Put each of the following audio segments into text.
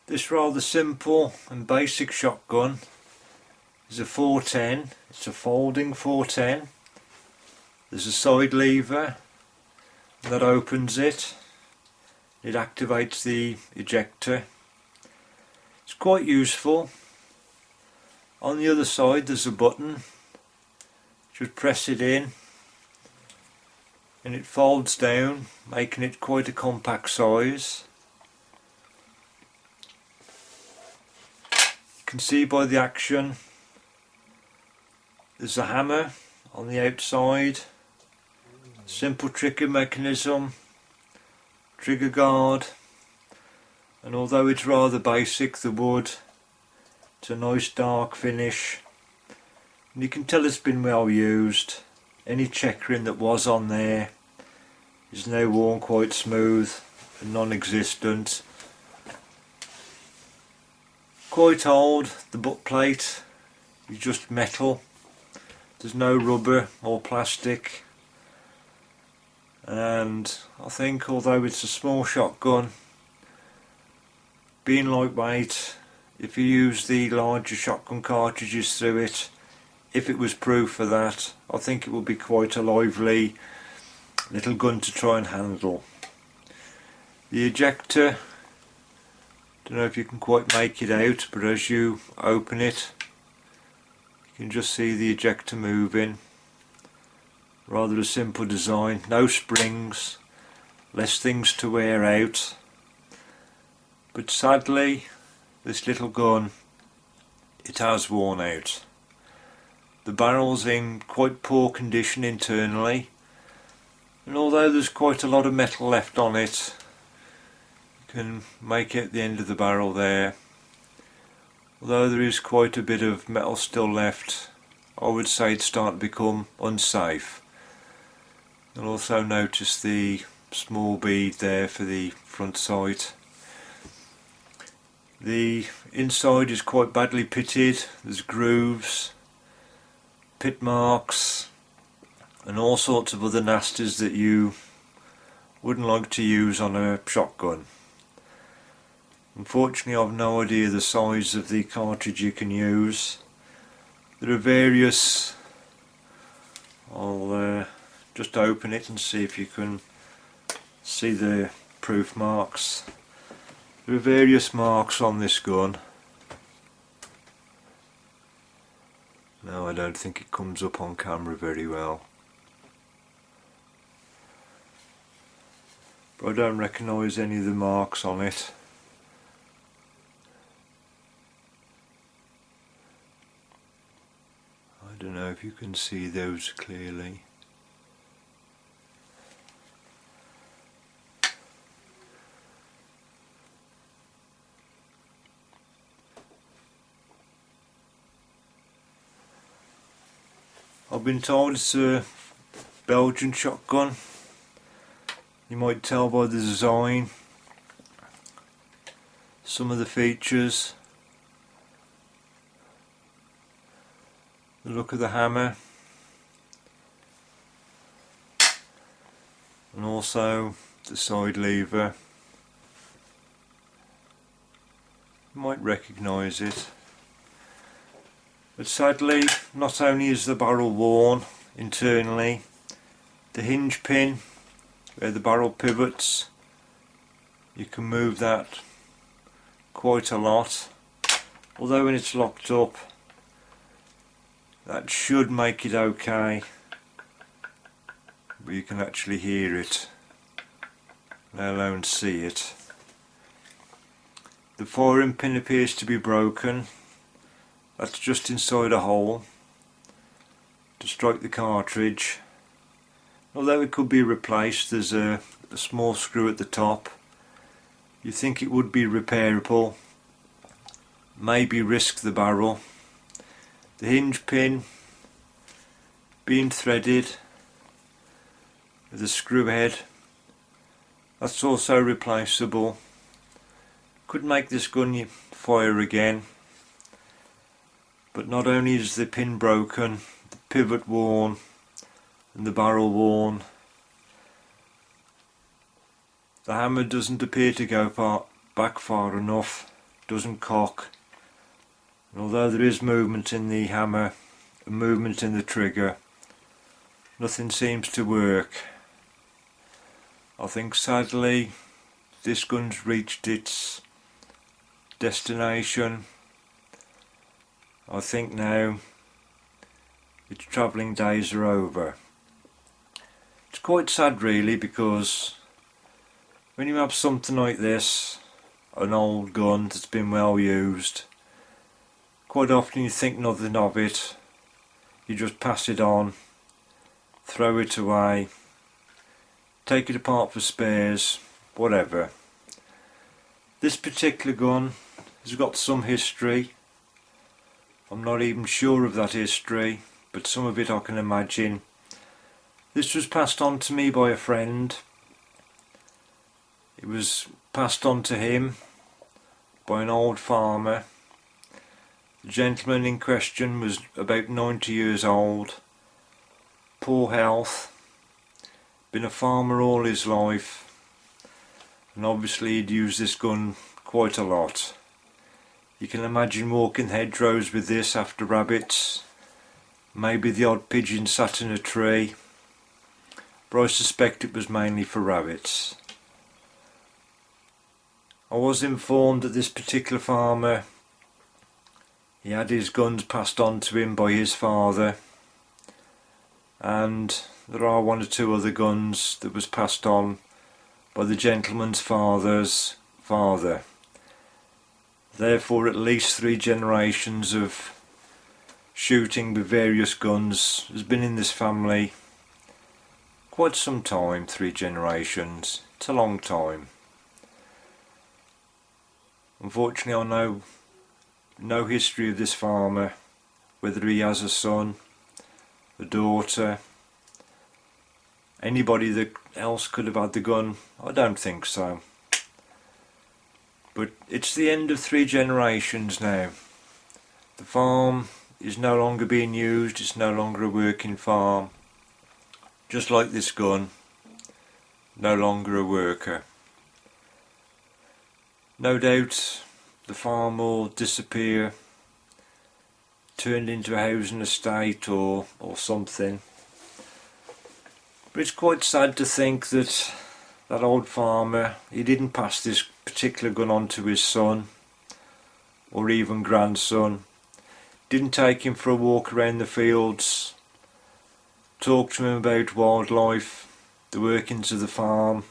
This rather simple and basic shotgun is a 410. It's a folding 410. There's a side lever that opens it. It activates the ejector. It's quite useful. On the other side there's a button. Just press it in and it folds down, making it quite a compact size. You can see by the action there's a hammer on the outside, simple trigger mechanism, trigger guard, and although it's rather basic, the wood, it's a nice dark finish, and you can tell it's been well used. Any checkering that was on there is now worn quite smooth and non-existent. Quite old. The butt plate is just metal. There's no rubber or plastic, and I think although it's a small shotgun, being lightweight, if you use the larger shotgun cartridges through it, if it was proof for that, I think it would be quite a lively little gun to try and handle. The ejector, don't know if you can quite make it out, but as you open it you can just see the ejector moving. Rather a simple design, no springs, less things to wear out, but sadly this little gun, it has worn out. The barrel's in quite poor condition internally, and although there's quite a lot of metal left on it, you can make out the end of the barrel there. Although there is quite a bit of metal still left, I would say it's starting to become unsafe. You'll also notice the small bead there for the front sight. The inside is quite badly pitted. There's grooves, pit marks, and all sorts of other nasties that you wouldn't like to use on a shotgun. Unfortunately, I've no idea the size of the cartridge you can use. There are various, I'll just open it and see if you can see the proof marks. There are various marks on this gun. No, I don't think it comes up on camera very well. But I don't recognise any of the marks on it. I don't know if you can see those clearly. I've been told it's a Belgian shotgun. You might tell by the design, some of the features, the look of the hammer, and also the side lever. You might recognise it. But sadly, not only is the barrel worn internally, the hinge pin where the barrel pivots, you can move that quite a lot. Although when it's locked up, that should make it okay, but you can actually hear it, let alone see it. The firing pin appears to be broken. That's just inside a hole to strike the cartridge. Although it could be replaced, there's a small screw at the top. You think it would be repairable, maybe risk the barrel. The hinge pin being threaded with a screw head, that's also replaceable. Could make this gun fire again. But not only is the pin broken, the pivot worn and the barrel worn, the hammer doesn't appear to go back far enough doesn't cock, and although there is movement in the hammer and movement in the trigger, nothing seems to work. I think sadly this gun's reached its destination. I think now its travelling days are over. It's quite sad really, because when you have something like this, an old gun that's been well used, quite often you think nothing of it. You just pass it on, throw it away, take it apart for spares, whatever. This particular gun has got some history. I'm not even sure of that history, but some of it I can imagine. This was passed on to me by a friend. It was passed on to him by an old farmer. The gentleman in question was about 90 years old, poor health, been a farmer all his life, and obviously he'd used this gun quite a lot. You can imagine walking hedgerows with this after rabbits, maybe the odd pigeon sat in a tree, but I suspect it was mainly for rabbits. I was informed that this particular farmer, he had his guns passed on to him by his father, and there are one or two other guns that was passed on by the gentleman's father's father. Therefore at least 3 generations of shooting with various guns has been in this family quite some time. 3 generations, it's a long time. Unfortunately I know no history of this farmer, whether he has a son, a daughter, anybody that else could have had the gun. I don't think so. But it's the end of 3 generations now. The farm is no longer being used, it's no longer a working farm. Just like this gun, no longer a worker. No doubt the farm will disappear, turned into a housing estate or something. But it's quite sad to think that that old farmer, he didn't pass this particular gun on to his son or even grandson. Didn't take him for a walk around the fields, talk to him about wildlife, the workings of the farm,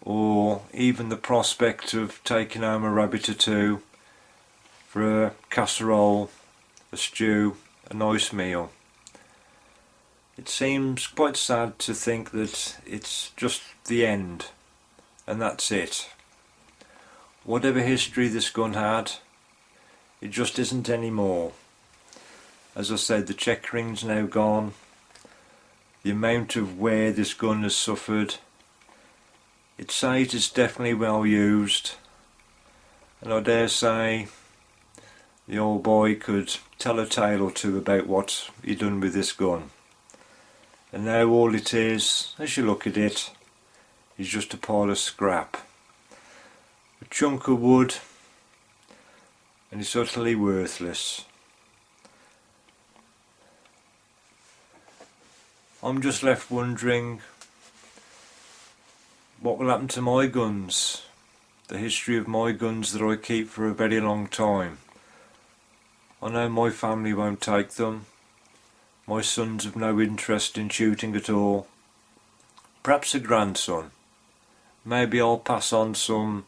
or even the prospect of taking home a rabbit or 2 for a casserole, a stew, a nice meal. It seems quite sad to think that it's just the end, and that's it. Whatever history this gun had, it just isn't anymore. As I said, the checkering's now gone. The amount of wear this gun has suffered, it says it's definitely well used, and I dare say the old boy could tell a tale or 2 about what he done with this gun. And now all it is, as you look at it, is just a pile of scrap. A chunk of wood, and it's utterly worthless. I'm just left wondering what will happen to my guns, the history of my guns that I keep for a very long time. I know my family won't take them. My sons have no interest in shooting at all. Perhaps a grandson. Maybe I'll pass on some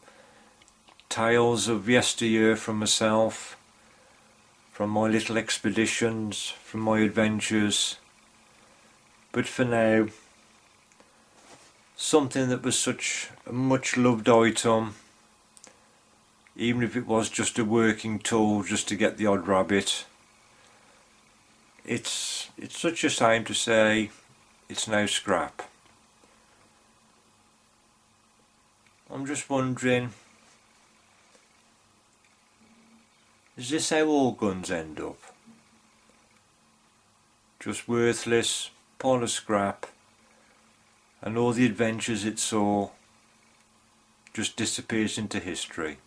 tales of yesteryear from myself, from my little expeditions, from my adventures. But for now, something that was such a much loved item, even if it was just a working tool just to get the odd rabbit, it's such a shame to say it's now scrap. I'm just wondering, is this how all guns end up? Just worthless, pile of scrap, and all the adventures it saw just disappears into history.